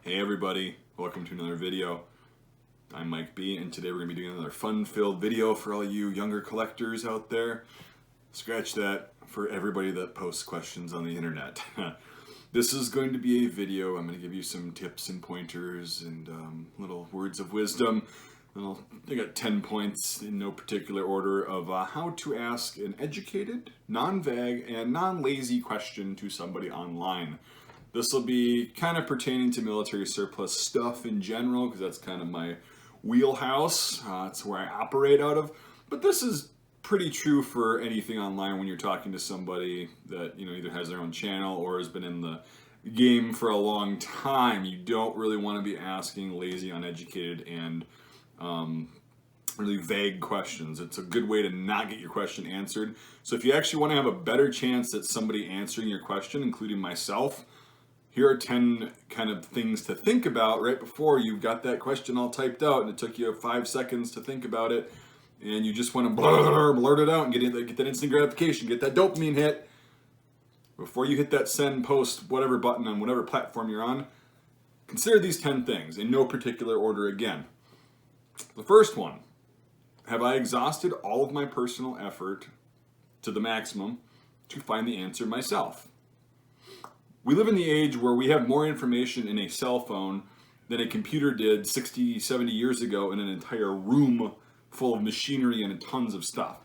Hey everybody, welcome to another video. I'm Mike B, and today we're going to be doing another fun-filled video for all you younger collectors out there. Scratch that, for everybody that posts questions on the internet. This is going to be a video. I'm going to give you some tips and pointers and little words of wisdom. I got 10 points in no particular order of how to ask an educated, non-vague, and non-lazy question to somebody online. This will be kind of pertaining to military surplus stuff in general, because that's kind of my wheelhouse. It's where I operate out of. But this is pretty true for anything online when you're talking to somebody that either has their own channel or has been in the game for a long time. You don't really want to be asking lazy, uneducated, and really vague questions. It's a good way to not get your question answered. So if you actually want to have a better chance at somebody answering your question, including myself, here are 10 kind of things to think about right before you've got that question all typed out and it took you 5 seconds to think about it, and you just want to blurt it out and get that instant gratification, get that dopamine hit. Before you hit that send, post, whatever button on whatever platform you're on, consider these 10 things in no particular order again. The first one, have I exhausted all of my personal effort to the maximum to find the answer myself? We live in the age where we have more information in a cell phone than a computer did 60, 70 years ago in an entire room full of machinery and tons of stuff.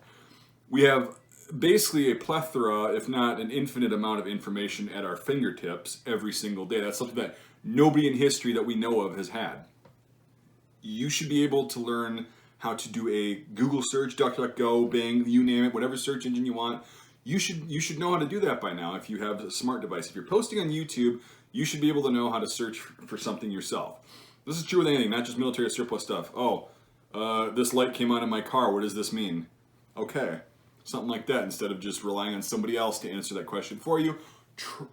We have basically a plethora, if not an infinite amount of information at our fingertips every single day. That's something that nobody in history that we know of has had. You should be able to learn how to do a Google search, DuckDuckGo, Bing, you name it, whatever search engine you want. You should know how to do that by now if you have a smart device. If you're posting on YouTube, you should be able to know how to search for something yourself. This is true with anything, not just military surplus stuff. This light came on in my car. What does this mean? Okay, something like that, instead of just relying on somebody else to answer that question for you.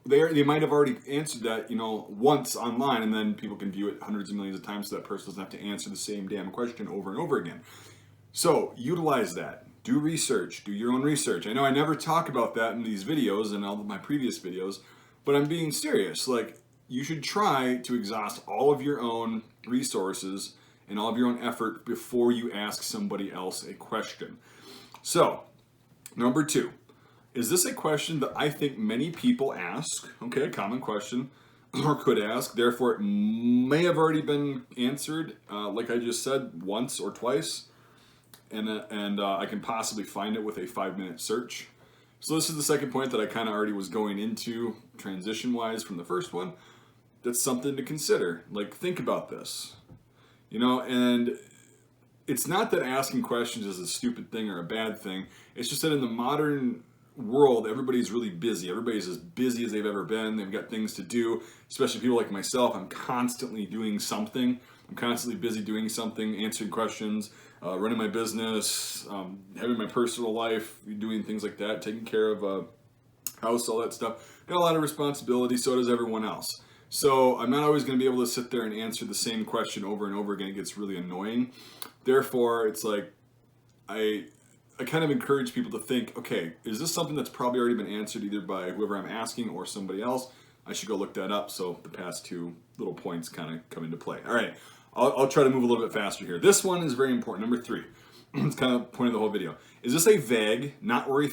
They might have already answered that, once online, and then people can view it hundreds of millions of times, so that person doesn't have to answer the same damn question over and over again. So utilize that. Do research. Do your own research. I know I never talk about that in these videos and all of my previous videos, but I'm being serious. You should try to exhaust all of your own resources and all of your own effort before you ask somebody else a question. So, number 2. Is this a question that I think many people ask? Okay, a common question, or could ask. Therefore, it may have already been answered, like I just said, once or twice. And I can possibly find it with a 5-minute search. So this is the second point that I kind of already was going into transition-wise from the first one. That's something to consider. Think about this. And it's not that asking questions is a stupid thing or a bad thing. It's just that in the modern world, everybody's really busy. Everybody's as busy as they've ever been. They've got things to do, especially people like myself. I'm constantly doing something. I'm constantly busy doing something, answering questions, running my business, having my personal life, doing things like that, taking care of a house, all that stuff. Got a lot of responsibility, so does everyone else. So I'm not always going to be able to sit there and answer the same question over and over again. It gets really annoying. Therefore, it's I kind of encourage people to think, okay, is this something that's probably already been answered either by whoever I'm asking or somebody else? I should go look that up, so the past 2 little points kind of come into play. All right, I'll try to move a little bit faster here. This one is very important. Number 3. It's kind of the point of the whole video. Is this a vague, not very...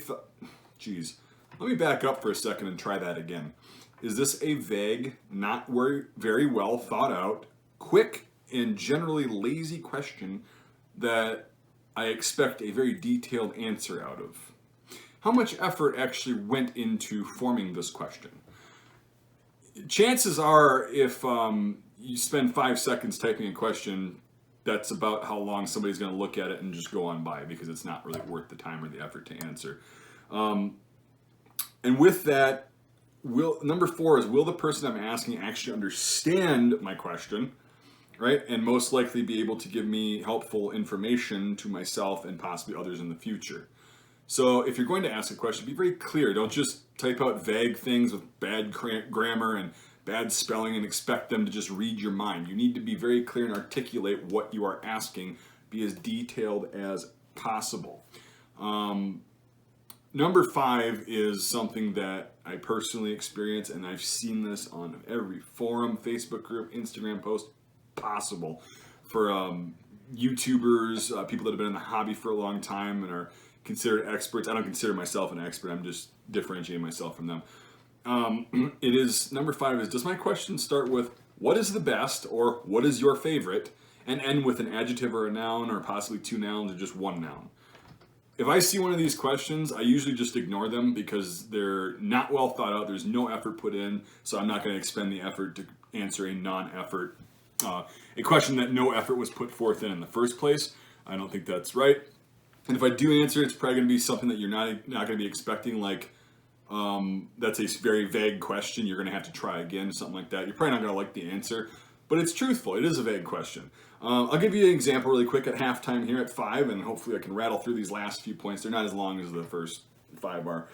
Jeez. Let me back up for a second and try that again. Is this a vague, not very well thought out, quick, and generally lazy question that I expect a very detailed answer out of? How much effort actually went into forming this question? Chances are, if you spend 5 seconds typing a question, that's about how long somebody's going to look at it and just go on by, because it's not really worth the time or the effort to answer. And with that, number 4 is, will the person I'm asking actually understand my question, right? And most likely be able to give me helpful information to myself and possibly others in the future. So if you're going to ask a question, be very clear. Don't just type out vague things with bad grammar and bad spelling and expect them to just read your mind. You need to be very clear and articulate what you are asking. Be as detailed as possible. Number 5 is something that I personally experience, and I've seen this on every forum, Facebook group, Instagram post possible for YouTubers, people that have been in the hobby for a long time and are considered experts. I don't consider myself an expert. I'm just differentiating myself from them. It is number 5 is, does my question start with what is the best or what is your favorite, and end with an adjective or a noun or possibly 2 nouns or just 1 noun? If I see one of these questions, I usually just ignore them because they're not well thought out. There's no effort put in, so I'm not going to expend the effort to answer a non-effort, a question that no effort was put forth in the first place. I don't think that's right. And if I do answer, it's probably going to be something that you're not going to be expecting, like that's a very vague question. You're going to have to try again, something like that. You're probably not going to like the answer, but it's truthful. It is a vague question. I'll give you an example really quick at halftime here at 5, and hopefully I can rattle through these last few points. They're not as long as the first 5 are.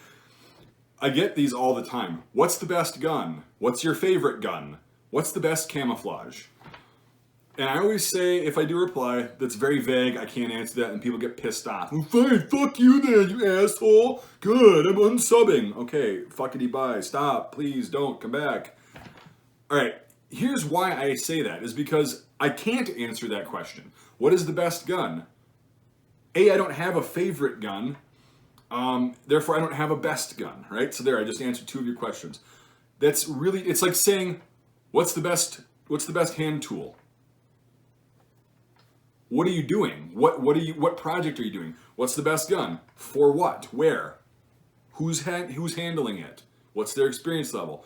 I get these all the time. What's the best gun? What's your favorite gun? What's the best camouflage? And I always say, if I do reply, that's very vague, I can't answer that, and people get pissed off. Well, fine, fuck you then, you asshole. Good, I'm unsubbing. Okay, fuckity bye. Stop, please don't, come back. All right, here's why I say that, is because I can't answer that question. What is the best gun? A, I don't have a favorite gun, therefore I don't have a best gun, right? So there, I just answered 2 of your questions. That's really, it's like saying, what's the best hand tool? What are you doing? What project are you doing? What's the best gun? For what? Where? Who's handling it? What's their experience level?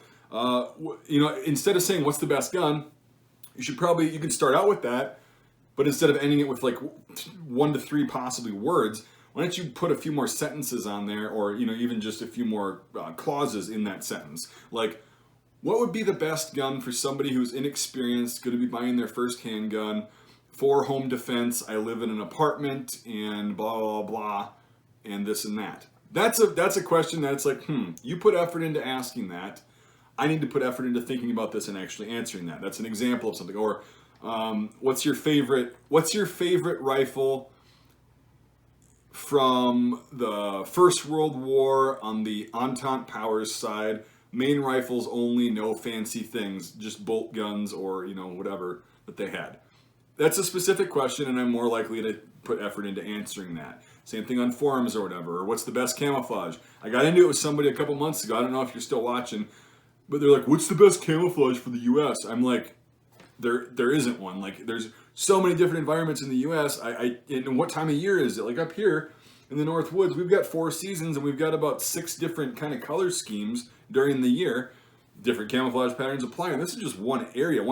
Instead of saying what's the best gun, you can start out with that, but instead of ending it with like 1 to 3 possibly words, why don't you put a few more sentences on there, or even just a few more clauses in that sentence, like, what would be the best gun for somebody who's inexperienced, going to be buying their first handgun for home defense? I live in an apartment and blah blah blah, and this and that. That's a question that's like, you put effort into asking that. I need to put effort into thinking about this and actually answering that. That's an example of something. Or what's your favorite rifle from the First World War on the Entente Powers side? Main rifles only, no fancy things, just bolt guns or whatever that they had. That's a specific question, and I'm more likely to put effort into answering that. Same thing on forums or whatever. Or what's the best camouflage? I got into it with somebody a couple months ago. I don't know if you're still watching, but they're like, what's the best camouflage for the U.S.? I'm like, there isn't one. Like, there's so many different environments in the U.S. And what time of year is it? Like up here in the North Woods, we've got 4 seasons, and we've got about 6 different kind of color schemes during the year. Different camouflage patterns apply, and this is just one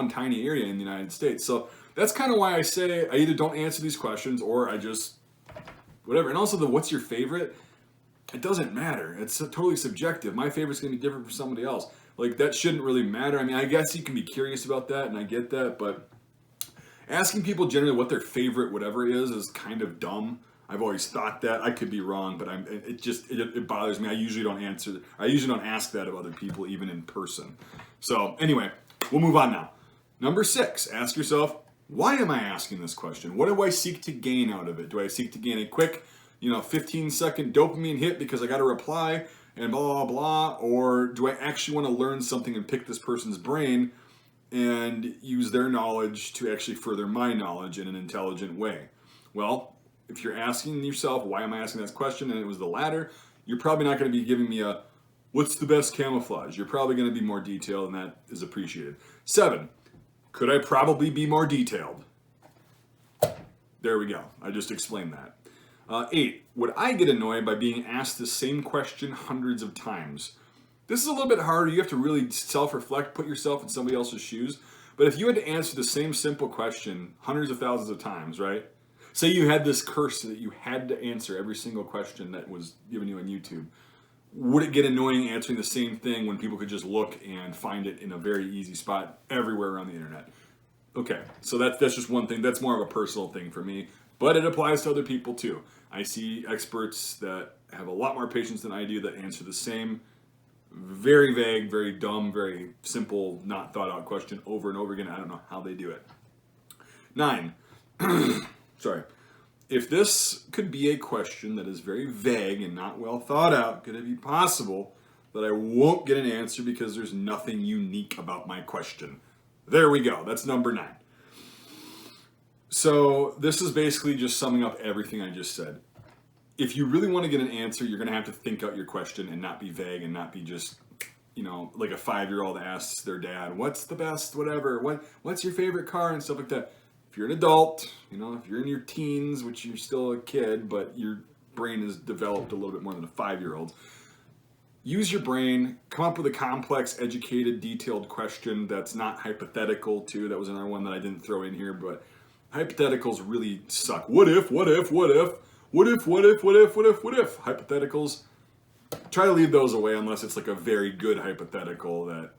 tiny area in the United States. So that's kind of why I say I either don't answer these questions or I just whatever. And also what's your favorite? It doesn't matter. It's totally subjective. My favorite's going to be different for somebody else. Like, that shouldn't really matter. I mean, I guess you can be curious about that, and I get that, but asking people generally what their favorite whatever is kind of dumb. I've always thought that. I could be wrong, but it bothers me. I usually don't ask that of other people, even in person. So anyway, we'll move on now. Number 6, ask yourself, why am I asking this question? What do I seek to gain out of it? Do I seek to gain a quick, 15-second dopamine hit because I got a reply and blah, blah, blah? Or do I actually want to learn something and pick this person's brain and use their knowledge to actually further my knowledge in an intelligent way? Well, if you're asking yourself, why am I asking this question, and it was the latter, you're probably not going to be giving me a, what's the best camouflage? You're probably going to be more detailed, and that is appreciated. 7, could I probably be more detailed? There we go. I just explained that. 8, would I get annoyed by being asked the same question hundreds of times? This is a little bit harder. You have to really self-reflect, put yourself in somebody else's shoes. But if you had to answer the same simple question hundreds of thousands of times, right? Say you had this curse that you had to answer every single question that was given you on YouTube. Would it get annoying answering the same thing when people could just look and find it in a very easy spot everywhere around the internet? Okay, so that's just one thing. That's more of a personal thing for me, but it applies to other people too. I see experts that have a lot more patience than I do that answer the same very vague, very dumb, very simple, not thought out question over and over again. I don't know how they do it. 9. Sorry. if this could be a question that is very vague and not well thought out, could it be possible that I won't get an answer because there's nothing unique about my question? There we go. That's number 9. So this is basically just summing up everything I just said. If you really want to get an answer, you're going to have to think out your question and not be vague and not be just, you know, like a 5-year-old asks their dad, what's the best, whatever, what's your favorite car and stuff like that. If you're an adult, you know, if you're in your teens, which you're still a kid, but your brain is developed a little bit more than a 5-year-old, use your brain, come up with a complex, educated, detailed question that's not hypothetical too. That was another one that I didn't throw in here, but hypotheticals really suck. What if, what if, what if, what if, what if, what if, what if, what if? Hypotheticals, try to leave those away unless it's like a very good hypothetical that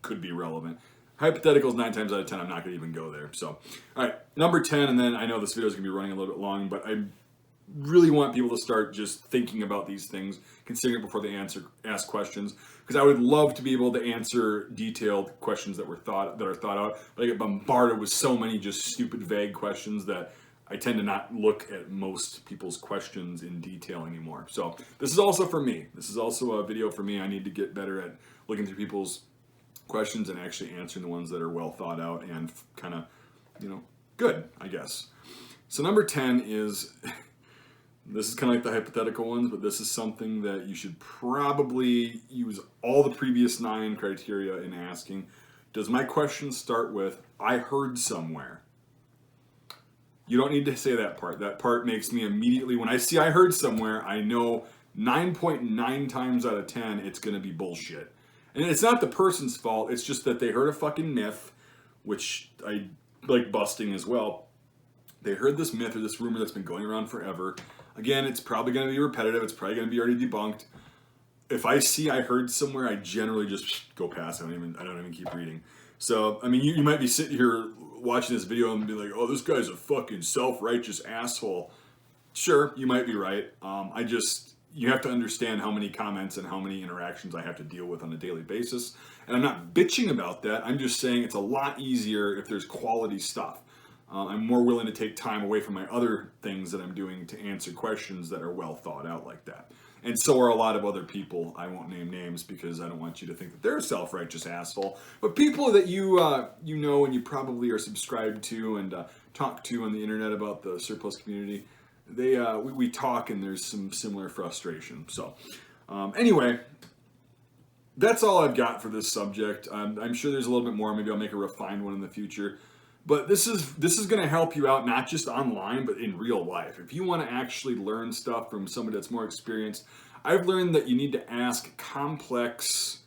could be relevant. Hypotheticals, 9 times out of 10, I'm not going to even go there. So, all right, number 10, and then I know this video is going to be running a little bit long, but I really want people to start just thinking about these things, considering it before they ask questions, because I would love to be able to answer detailed questions that are thought out, but I get bombarded with so many just stupid, vague questions that I tend to not look at most people's questions in detail anymore. So this is also for me. This is also a video for me. I need to get better at looking through people's questions and actually answering the ones that are well thought out and kind of, you know, good, I guess. So number 10 is, this is kind of like the hypothetical ones, but this is something that you should probably use all the previous 9 criteria in asking. Does my question start with, I heard somewhere? You don't need to say that part. That part makes me immediately, when I see I heard somewhere, I know 9.9 times out of 10 it's going to be bullshit. And it's not the person's fault, it's just that they heard a fucking myth, which I like busting as well. They heard this myth or this rumor that's been going around forever. Again, it's probably going to be repetitive, it's probably going to be already debunked. If I see I heard somewhere, I generally just go past it. I don't even keep reading. So, I mean, you might be sitting here watching this video and be like, oh, this guy's a fucking self-righteous asshole. Sure, you might be right. You have to understand how many comments and how many interactions I have to deal with on a daily basis. And I'm not bitching about that. I'm just saying it's a lot easier if there's quality stuff. I'm more willing to take time away from my other things that I'm doing to answer questions that are well thought out like that. And so are a lot of other people. I won't name names because I don't want you to think that they're a self-righteous asshole. But people that you know and you probably are subscribed to and talk to on the internet about the surplus community, we talk and there's some similar frustration. So anyway, that's all I've got for this subject. I'm sure there's a little bit more. Maybe I'll make a refined one in the future. But this is going to help you out, not just online, but in real life. If you want to actually learn stuff from somebody that's more experienced, I've learned that you need to ask complex,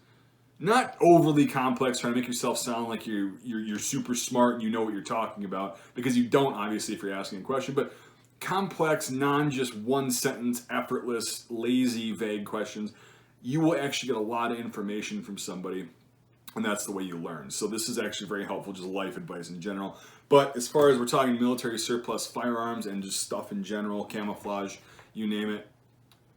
not overly complex, trying to make yourself sound like you're super smart and you know what you're talking about, because you don't, obviously, if you're asking a question, but complex, just one sentence, effortless, lazy, vague questions. You will actually get a lot of information from somebody. And that's the way you learn. So this is actually very helpful, just life advice in general. But as far as we're talking military surplus firearms and just stuff in general, camouflage, you name it,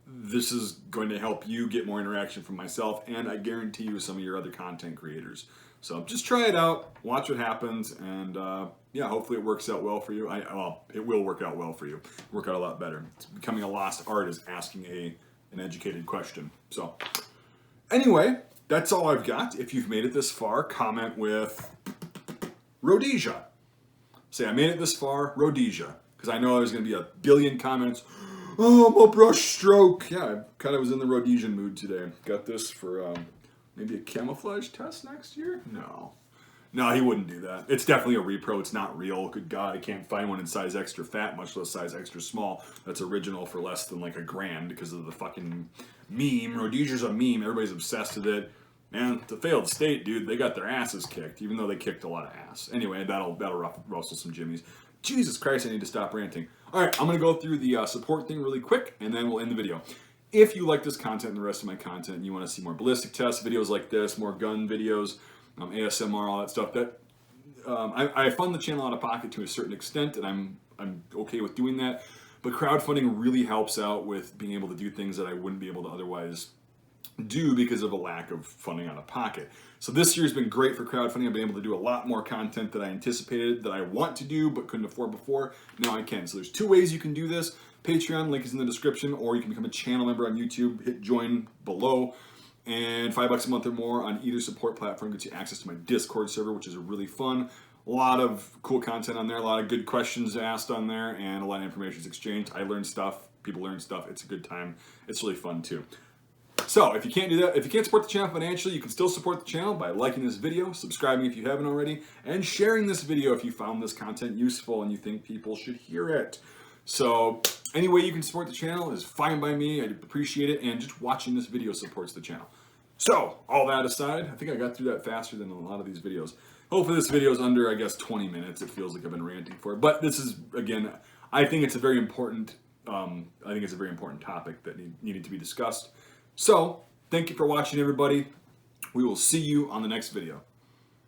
this is going to help you get more interaction from myself, and I guarantee you some of your other content creators. So just try it out, watch what happens, and yeah, hopefully it works out well for you. It will work out well for you. Work out a lot better. It's becoming a lost art is asking an educated question. So anyway, that's all I've got. If you've made it this far, comment with Rhodesia. Say, I made it this far, Rhodesia. Because I know there's going to be a billion comments. Oh, I'm a brush stroke. Yeah, I kind of was in the Rhodesian mood today. Got this for maybe a camouflage test next year? No, he wouldn't do that. It's definitely a repro. It's not real. Good God, I can't find one in size extra fat, much less size extra small. That's original for less than like $1,000 because of the fucking meme. Rhodesia's a meme. Everybody's obsessed with it. Man, it's a failed state, dude. They got their asses kicked, even though they kicked a lot of ass. Anyway, that'll rustle some jimmies. Jesus Christ, I need to stop ranting. All right, I'm going to go through the support thing really quick, and then we'll end the video. If you like this content and the rest of my content, and you want to see more ballistic tests, videos like this, more gun videos, ASMR, all that stuff, I fund the channel out of pocket to a certain extent, and I'm okay with doing that. But crowdfunding really helps out with being able to do things that I wouldn't be able to otherwise do because of a lack of funding out of pocket. So this year's been great for crowdfunding. I've been able to do a lot more content that I anticipated that I want to do but couldn't afford before. Now I can. So there's 2 ways you can do this. Patreon, link is in the description, or you can become a channel member on YouTube. Hit join below. And $5 a month or more on either support platform gets you access to my Discord server, which is really fun. A lot of cool content on there, a lot of good questions asked on there, and a lot of information is exchanged. I learn stuff, people learn stuff. It's a good time. It's really fun too. So if you can't do that, if you can't support the channel financially, you can still support the channel by liking this video, subscribing if you haven't already, and sharing this video if you found this content useful and you think people should hear it. So any way you can support the channel is fine by me. I appreciate it, and just watching this video supports the channel. So all that aside, I think I got through that faster than a lot of these videos. Hopefully this video is under, I guess, 20 minutes. It feels like I've been ranting for it, but this is, again, I think it's a very important topic that needed to be discussed. So thank you for watching, everybody. We will see you on the next video.